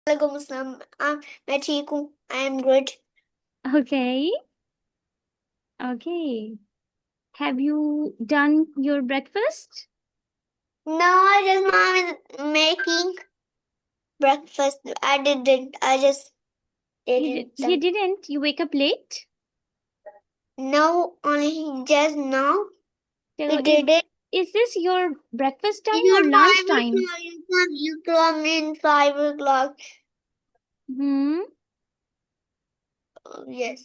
वालेकुम अस्सलाम। मैं ठीक हूँ। I am good. Okay. Okay. Have you done your breakfast? No, just mom is making breakfast. I didn't. I just didn't. You didn't? You wake up late? No, only just now. So We did it. is this your breakfast time Your or lunch 5 time? o'clock. You come in 5 o'clock. Hmm. Yes.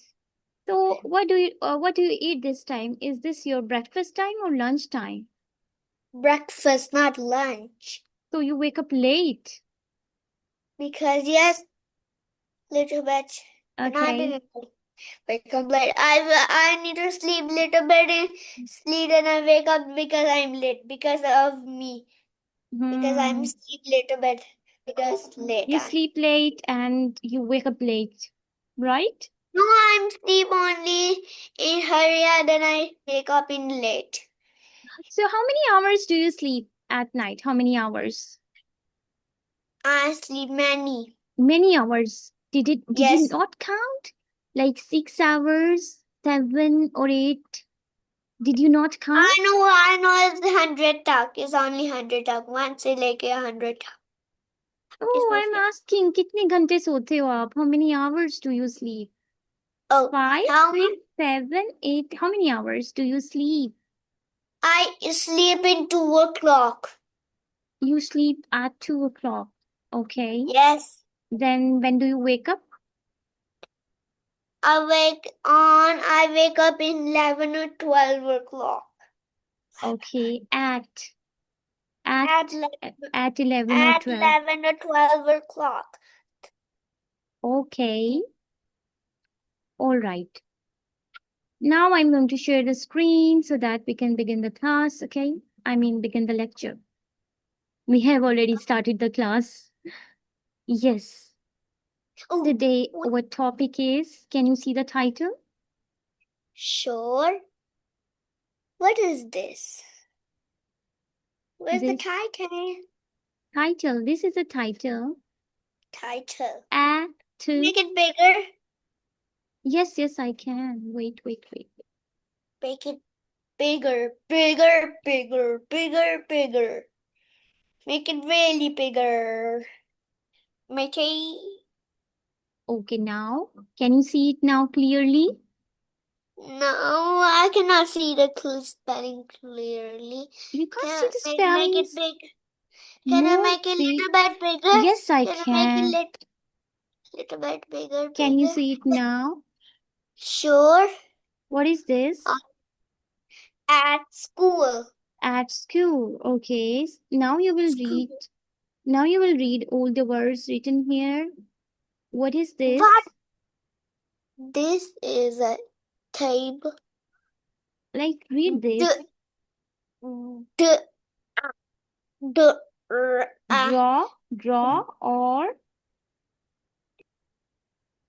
So what do you eat this time? Is this your breakfast time or lunch time? Breakfast, not lunch. So you wake up late. Because yes, little bit. And I Okay. didn't wake up late. I need to sleep little bit and sleep and I wake up because I'm late because of me. Because I'm Hmm. sleep little bit because late. You sleep late and you wake up late, right? No, I'm sleep only in hurry and then I wake up in late. So how many hours do you sleep at night? How many hours? I sleep many. Many hours. Did you Yes. not count? Like 6 hours, 7 or 8? Did you not count? I know it's 100 tak. It's only 100 tak. One से लेके 100 tak. Oh, इसमें I'm से. asking, कितने घंटे सोते हो आप? How many hours do you sleep? Oh, 5, how 6, 7, 8. How many hours do you sleep? I sleep in 2 o'clock. You sleep at 2 o'clock. Okay. Yes. Then when do you wake up? I wake up in 11 or 12 o'clock. Okay. At At, le- at 11 or at 12. 11 or 12 o'clock. Okay. All right. Now I'm going to share the screen so that we can begin the class, okay? Begin the lecture. We have already started the class. Yes. Oh, Today, our topic is, can you see the title? sure. What is this? Where's the This title? title, this is a title. Title. At to, Make it bigger. yes, I can. Wait. Make it bigger, bigger, bigger, bigger, bigger. Make it really bigger. Make it. Okay, now, can you see it now clearly? No, I cannot see the spelling clearly. You can't see Can the make it spellings. big? Can I More make it big. little bit bigger? Yes, I Can I make it can. little bit bigger, Can you bigger? see it now? Sure. What is this? At school. At school. Okay. Now you will School. read. Now you will read all the words written here. What is this? What? This is a table. Like, read this. The the Draw or draw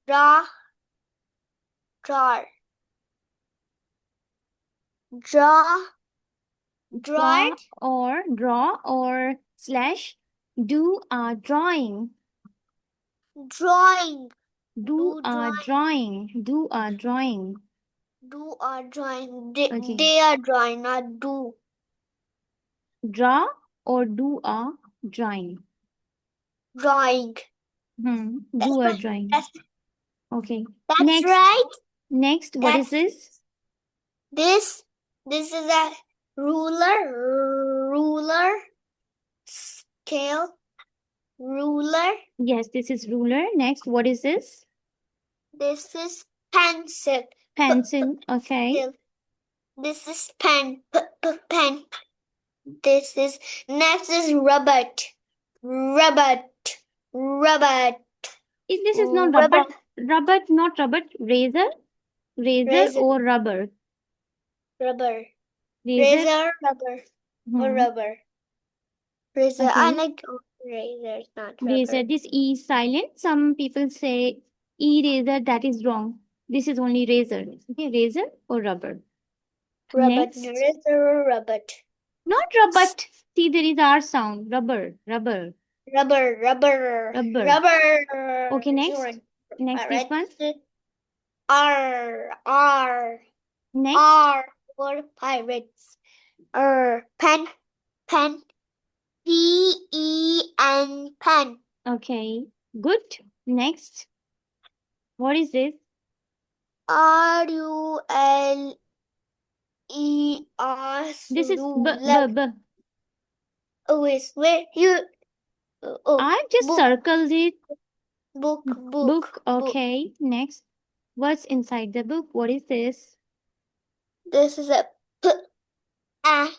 draw draw draw draw or slash do a drawing. drawing. Do Do a drawing. drawing. Do a drawing. Do a drawing. Okay. They are drawing, not do. Draw or do a drawing. Drawing. That's Do a right. drawing. Okay. That's right. Next, what is That's this? this. This is a ruler, scale, ruler. Yes, this is ruler. Next, what is this? This is pencil. Pencil. Okay. Pencil. This is pen. Pen. This is next is robot. Robot. Robot. This is not rubber. Robot. Rubber, not rubber. Razor. Razor Razor. or rubber. Rubber. Razor. Razor. Rubber. Or rubber. Razor. I Okay. like razors, not Razor. rubber. This E is silent. Some people say eraser. That is wrong. This is only razor. Okay. Razor or rubber. Robot. Next. Razor or robot. Not rubber. See, there is R sound. Rubber. Rubber. Rubber, rubber, Rubber. rubber. Okay, next. Urine. Next, this one. R. Next. R for pirates. Pen, pen. Pen, pen. Okay, good. Next. What is this? RULER. This is Ruler. b. Oh, is where you? I've just book, circled it. book. Book. Okay. Next. What's inside the book? What is this? This is a pack.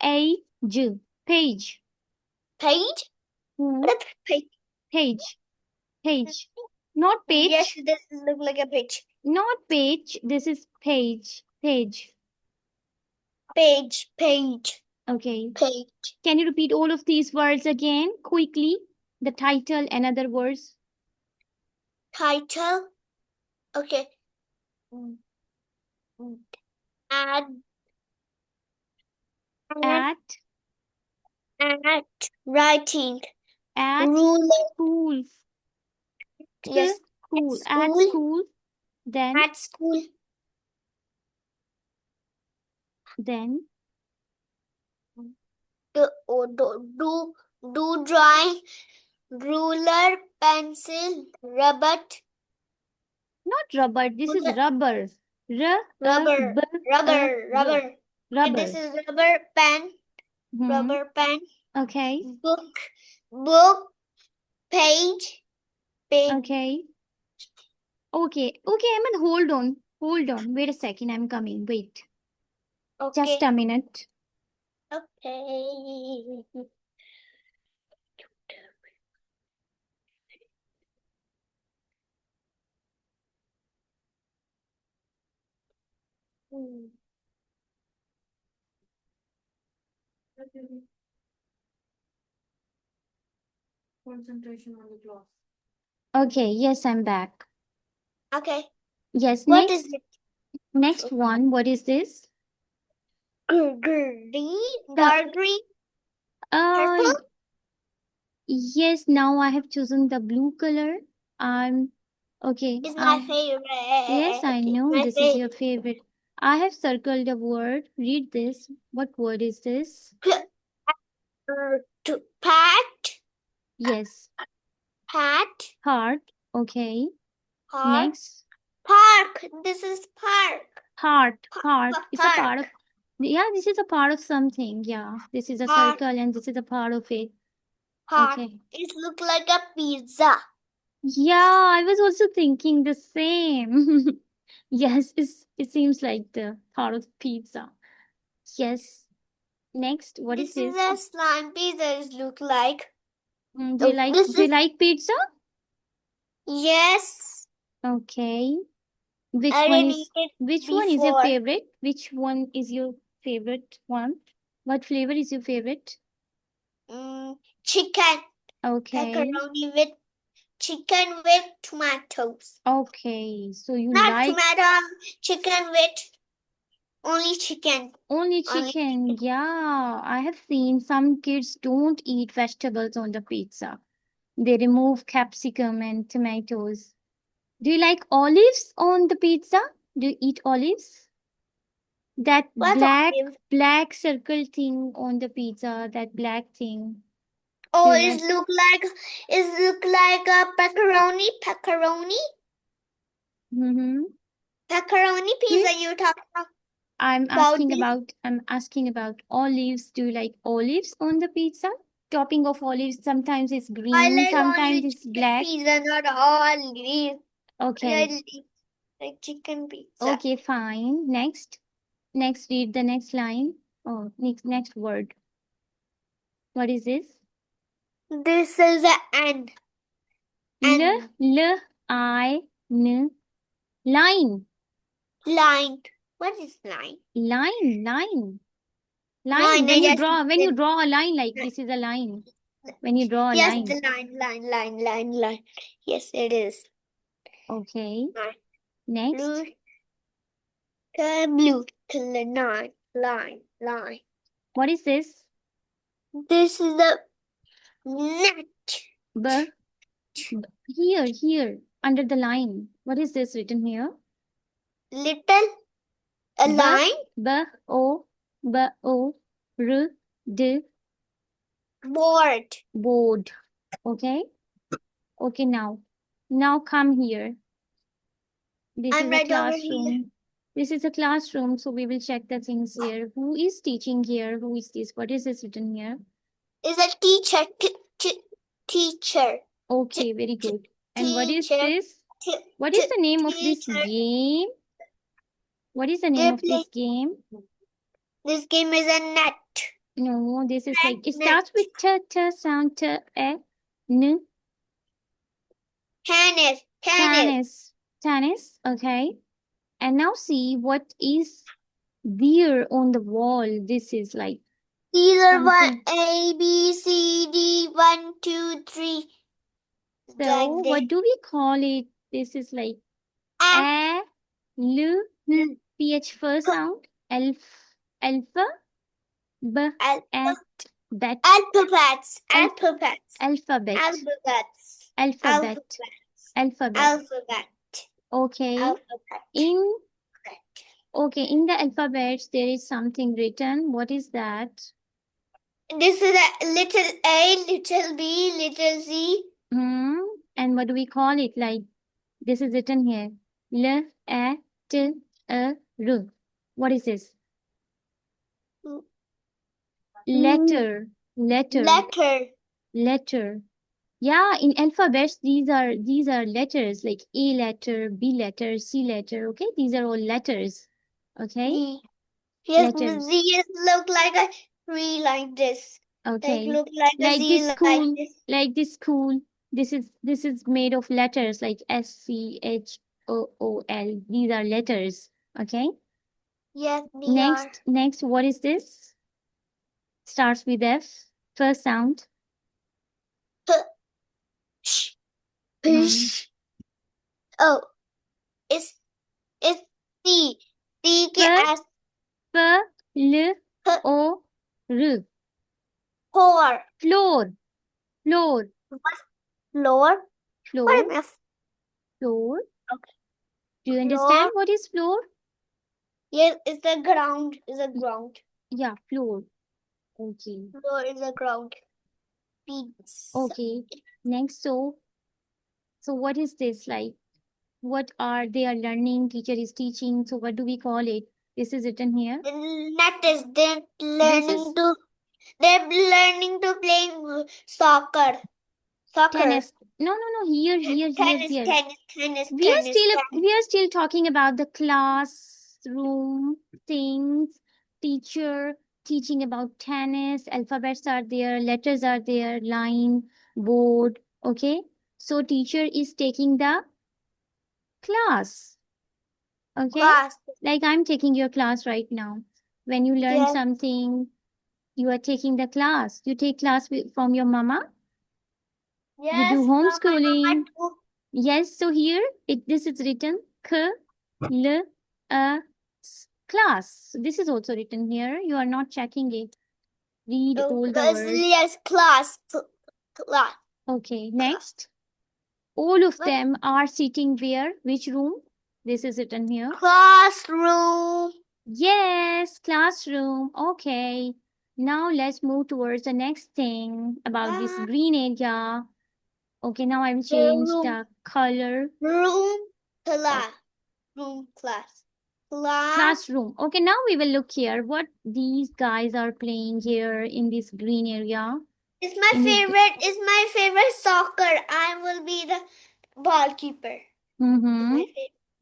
Page. Page. Page. Hmm. What a page. Page. Page. Not page. Yes, this look like a page. Not page. This is page. Page. Page. Page. Okay. Page. Can you repeat all of these words again quickly? The title and other words. Title. Okay. At writing. At Ruler. school. Yes. School. At At school. Then. At school. Then. Do drawing. Ruler, pencil, rubber. Not rubber. This is rubber. Rubber. Rubber. Rubber. This is rubber pen. Hmm. Rubber pen. Okay. Book. Page. Okay. Okay. Emma, hold on. Wait a second. I'm coming. Wait. Okay. Just a minute. Okay. Concentration on the class. Okay. Yes, I'm back. Okay. Yes. What is it? Next one. What is this? Green. Dark green. Purple. Yes, now I have chosen the blue color. Okay. Is my favorite. Yes, I know My this is your favorite. I have circled a word. Read this. What word is this? Pat. Yes. Pat. Heart. Okay. Heart. Next. Park. This is park. Heart. It's a part Park. of. Yeah, this is a part of something. Yeah, this is a Heart. circle and this is a part of it. Heart. Okay. It looks like a pizza. Yeah, I was also thinking the same. Yes, it seems like the part of pizza. Yes. Next, what is This this? is a slime pizza. It looks like. Do you like pizza? Yes. Okay. Which I one didn't is eat it your before. favorite? Which one is your favorite one? What flavor is your favorite? Chicken. Okay. Pepperoni with chicken with tomatoes. Okay. So you Not like tomato. Chicken with only chicken. only chicken. Yeah, I have seen some kids don't eat vegetables on the pizza. They remove capsicum and tomatoes. Do you like olives on the pizza? Do you eat olives? That What olive? black circle thing on the pizza, that black thing. Oh, Do you it look like a pepperoni. Pepperoni. Mm-hmm. Pepperoni pizza. You talk about I'm asking about olives. Do you like olives on the pizza? Topping of olives. Sometimes it's I green, like sometimes only it's chicken black. pizza, not all green. Okay. Like chicken pizza. Okay, fine. Next, read the next line. Oh, next word. What is this? This is an N. I N line. Line. What is line? Line. Line. When you draw a line, like this is a line. When you draw a yes, line. the line. Yes, it is. Okay. Line. Next. Blue. Line. What is this? This is the net. Here, under the line. What is this written here? Little. A line. B-O-R-D. Board. Board. Okay. Okay, now come here. This I'm is a right over here. classroom. This is a classroom, so we will check the things here. Who is teaching here? Who is this? What is this written here? Is a teacher. Teacher. Okay, very good. And what is Teacher. this? What is the name of this Teacher. game? What is the name They of play. this game? This game is a net. No, this is like, it Net. starts with t sound, t, e, n. Tennis. Tennis. Tennis, okay. And now see what is there on the wall. This is like These are what something. A, B, C, D, 1, 2, 3. So Like this. what do we call it? This is like a, l, n, ph first sound, alpha, b, at, bet, Alphabets. Alphabets. alphabet, Alphabets. alphabet, alphabet. Alphabet. Okay. Alphabet. In the alphabets there is something written. What is that? This is a little A, little B, little Z. And what do we call it? Like this is written here. L, A, T, E, R. What is this? Letter. Yeah, in alphabets these are letters, like A letter, B letter, C letter. Okay, these are all letters. Okay. Yes, Letters. these look like a tree like this. Okay. Look like a Z this school, like this. like this school. This is made of letters like SCHOOL. These are letters. Okay. Yes, they are. Next, what is this? Starts with F. First sound. Fish. Oh, it's C. C के S. P, L, O, R. Floor. Floor. Floor. Floor. What is Floor. Okay. Do you understand what is floor? Yes, it's the ground. It's the ground. Yeah, floor. Okay. Floor is the ground. Pizza. Okay. Next, so what is this like? What are they are learning? Teacher is teaching. So what do we call it? This is written here. That is they're learning to play soccer. Tennis. No. Here. Tennis. We are still talking about the classroom things. Teacher teaching about tennis. Alphabets are there. Letters are there. Line, board. Okay. So teacher is taking the class. Okay. Class. Like I'm taking your class right now. When you learn something, you are taking the class. You take class from your mama. Yes, you do homeschooling. Yes, so here this is written k, l, a, class. So this is also written here. You are not checking it. Read all the words. Yes, class. Okay, next. All of them are sitting where? Which room? This is written here. Classroom. Yes, classroom. Okay. Now let's move towards the next thing about this green area. Okay, now I will change the color. Room, class. Room, class. Classroom. Okay, now we will look here what these guys are playing here in this green area. It's my favorite soccer. I will be the ball keeper.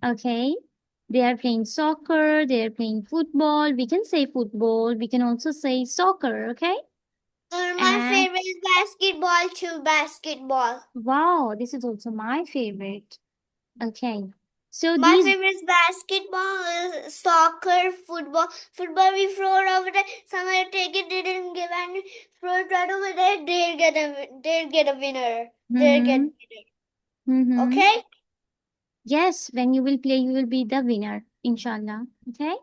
Okay. They are playing soccer, they are playing football. We can say football, we can also say soccer, okay? My favorite is basketball too, basketball. Wow, this is also my favorite. Okay. So my favorite is basketball, soccer, football. Football we throw it over there. Somebody take it, they didn't give any. Throw it right over there. They'll get a winner. They'll get winner. Okay. Yes, when you will play, you will be the winner, inshallah. Okay.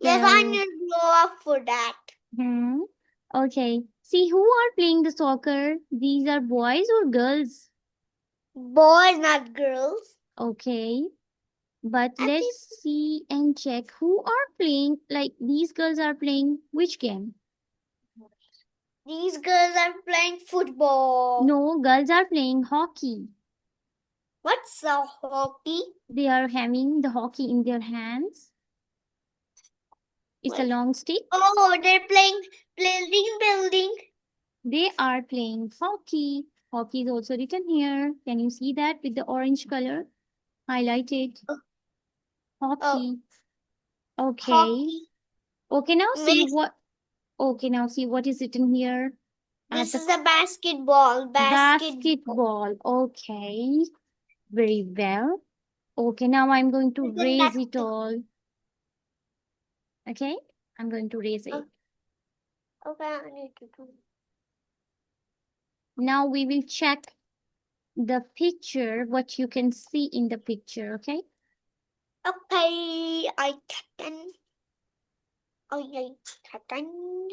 Yes, I need to grow up for that. Okay. See, who are playing the soccer? These are boys or girls? Boys, not girls. Okay. But I think let's see and check who are playing. Like these girls are playing which game? these girls are playing football. No, girls are playing hockey. What's a hockey? They are having the hockey in their hands. It's a What? long stick. Oh, they're playing building. They are playing hockey. Hockey is also written here. Can you see that with the orange color highlighted? Oh, oh, Hockey. Okay. hockey. Okay, now see Miss, what. Okay, now see what is written here at this the is a basketball. Basketball. basketball. Okay, very well. Okay, now I'm going to There's a raise it net. all. Okay, I'm going to raise it. Okay, I need to do. Now we will check the picture, what you can see in the picture. Okay. Okay, I can. Oh, yeah, I can.